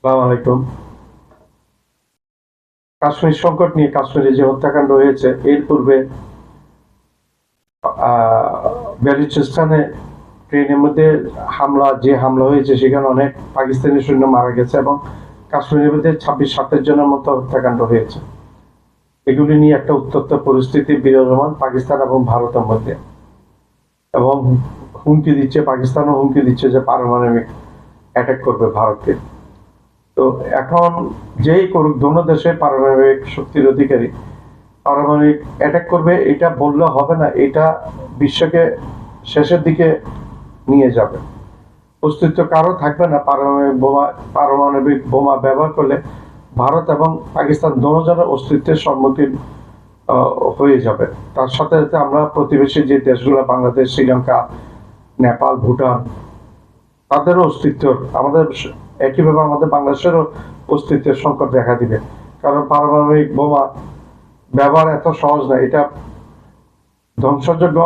আসসালামু আলাইকুম। কাশ্মীর সংকট নিয়ে কাশ্মীরে যে হত্যাকাণ্ড হয়েছে এর পূর্বে বেলুচিস্তানে ট্রেনের মধ্যে হামলা হয়েছে সেখানে অনেক পাকিস্তানি সৈন্য মারা গেছে এবং কাশ্মীরের মধ্যে 26-27 জনের মতো হত্যাকাণ্ড হয়েছে। এগুলি নিয়ে একটা উত্তপ্ত পরিস্থিতি বিরাজমান পাকিস্তান এবং ভারতের মধ্যে, এবং পাকিস্তানও হুমকি দিচ্ছে যে পারমাণবিক অ্যাটাক করবে ভারতকে। তো এখন যেই করুক, দোনো দেশে পারমাণবিক শক্তির অধিকারী, পারমাণবিক অ্যাটাক করবে এটা বললে হবে না, এটা বিশ্বকে শেষের দিকে নিয়ে যাবে। অস্তিত্ব কারো থাকবে না। পারমাণবিক বোমা ব্যবহার করলে ভারত এবং পাকিস্তান দোনোজনের অস্তিত্বের সম্মুখীন হয়ে যাবে। তার সাথে সাথে আমরা প্রতিবেশী যে দেশগুলো, বাংলাদেশ, শ্রীলঙ্কা, নেপাল, ভুটান, তাদেরও অস্তিত্ব, আমাদের একইভাবে আমাদের বাংলাদেশেরও অস্তিত্বের সংকট দেখা দিবে। কারণ পারমাণবিক বোমা ব্যবহার এত সহজ না, এটা ধ্বংসযোগ্য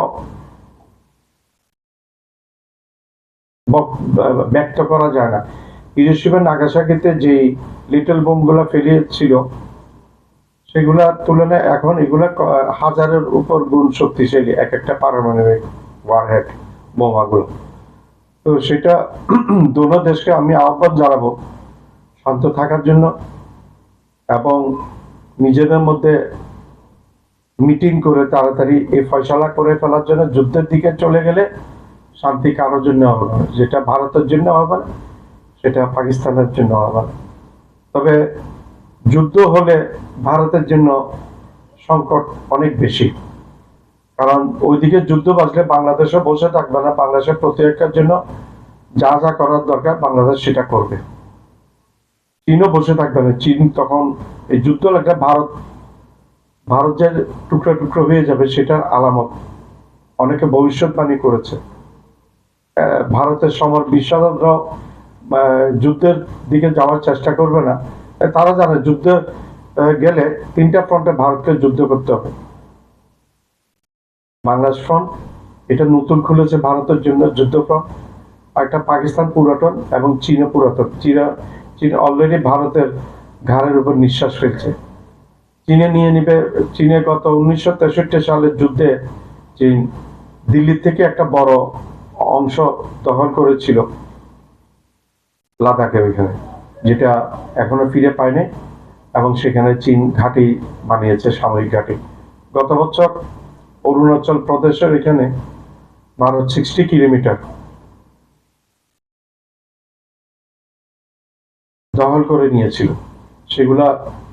ব্যক্ত করা যায় না। হিরোশিমা নাগাসাকিতে যে লিটল বোমগুলো ফেলিয়েছিল সেগুলার তুলনায় এখন এগুলা হাজারের উপর গুণ শক্তিশালী এক একটা পারমাণবিক ওয়ারহেড বোমাগুলো। তো সেটা দোনো দেশকে আমি আহ্বান জানাবো শান্ত থাকার জন্য, এবং নিজেদের মধ্যে মিটিং করে তাড়াতাড়ি এই ফয়সালা করে ফেলার জন্য। যুদ্ধের দিকে চলে গেলে শান্তি কারোর জন্য হবে না, যেটা ভারতের জন্য হবে না, সেটা পাকিস্তানের জন্য হবে না। তবে যুদ্ধ হলে ভারতের জন্য সংকট অনেক বেশি, কারণ ওইদিকে যুদ্ধ বাজলে বাংলাদেশও বসে থাকবে না। বাংলাদেশের প্রতিরক্ষার জন্য যা যা করার দরকার বাংলাদেশ সেটা করবে। চীনও বসে থাকবে না। চীন তখন এই যুদ্ধ লাগলে ভারত যে টুকরো টুকরো হয়ে যাবে সেটার আলামত অনেকে ভবিষ্যৎবাণী করেছে। ভারতের সমর বিশারদরাও যুদ্ধের দিকে যাওয়ার চেষ্টা করবে না। তারা জানে যুদ্ধে গেলে তিনটা ফ্রন্টে ভারতকে যুদ্ধ করতে হবে। বাংলাদেশ ফ্রন্ট, এটা নতুন খুলেছে ভারতের জন্য যুদ্ধ ফ্রন্ট, আর একটা পাকিস্তান পুরাতন এবং চীনও পুরাতন। চীন অলরেডি ভারতের ঘাড়ের উপর নিঃশ্বাস ফেলছে। চীনে নিয়ে নিবে। চীনে গত 1963 সালের যুদ্ধে চীন দিল্লি থেকে একটা বড় অংশ দখল করেছিল লাদাখে, ওইখানে, যেটা এখনো ফিরে পায়নি, এবং সেখানে চীন ঘাঁটি বানিয়েছে, সামরিক ঘাঁটি। গত বছর অরুণাচল প্রদেশের এখানে ভারত 60 কিলোমিটার দখল করে নিয়েছিল। সেগুলা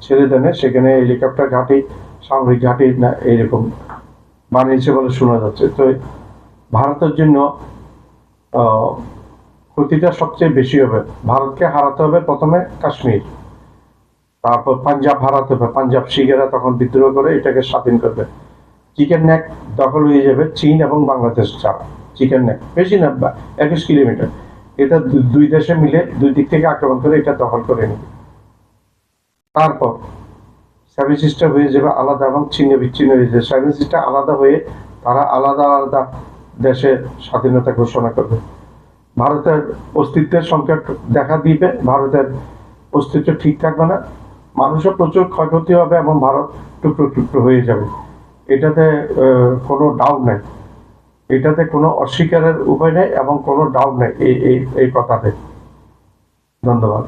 ছেড়ে দেনে সেখানে হেলিকপ্টার ঘাঁটি, সামরিক ঘাঁটি না এইরকম বানিয়েছে বলে শোনা যাচ্ছে। তো ভারতের জন্য ক্ষতিটা সবচেয়ে বেশি হবে। ভারতকে হারাতে হবে প্রথমে কাশ্মীর, তারপর পাঞ্জাব হারাতে হবে। পাঞ্জাব শিখেরা তখন বিদ্রোহ করে এটাকে স্বাধীন করবে। চিকেন নেক দখল হয়ে যাবে চীন এবং বাংলাদেশ ছাড়া। চিকেন নেক বেশি না, 21 কিলোমিটার। এটা দুই দেশে মিলে দুই দিক থেকে আক্রমণ করে এটা দখল করে নেবে। তারপর সেভেন সিস্টার হয়ে যাবে আলাদা এবং ছিন্ন বিচ্ছিন্ন হয়ে যাবে। সেভেন সিস্টার আলাদা হয়ে তারা আলাদা আলাদা দেশের স্বাধীনতা ঘোষণা করবে। ভারতের অস্তিত্বের সংকট দেখা দিবে, ভারতের অস্তিত্ব ঠিক থাকবে না, মানুষের প্রচুর ক্ষয়ক্ষতি হবে এবং ভারত টুকরো টুকরো হয়ে যাবে। এটাতে কোনো ডাউট নেই, এটাতে কোনো অস্বীকারের উপায় নেই এবং কোনো ডাউট নেই এই কথাতে। ধন্যবাদ।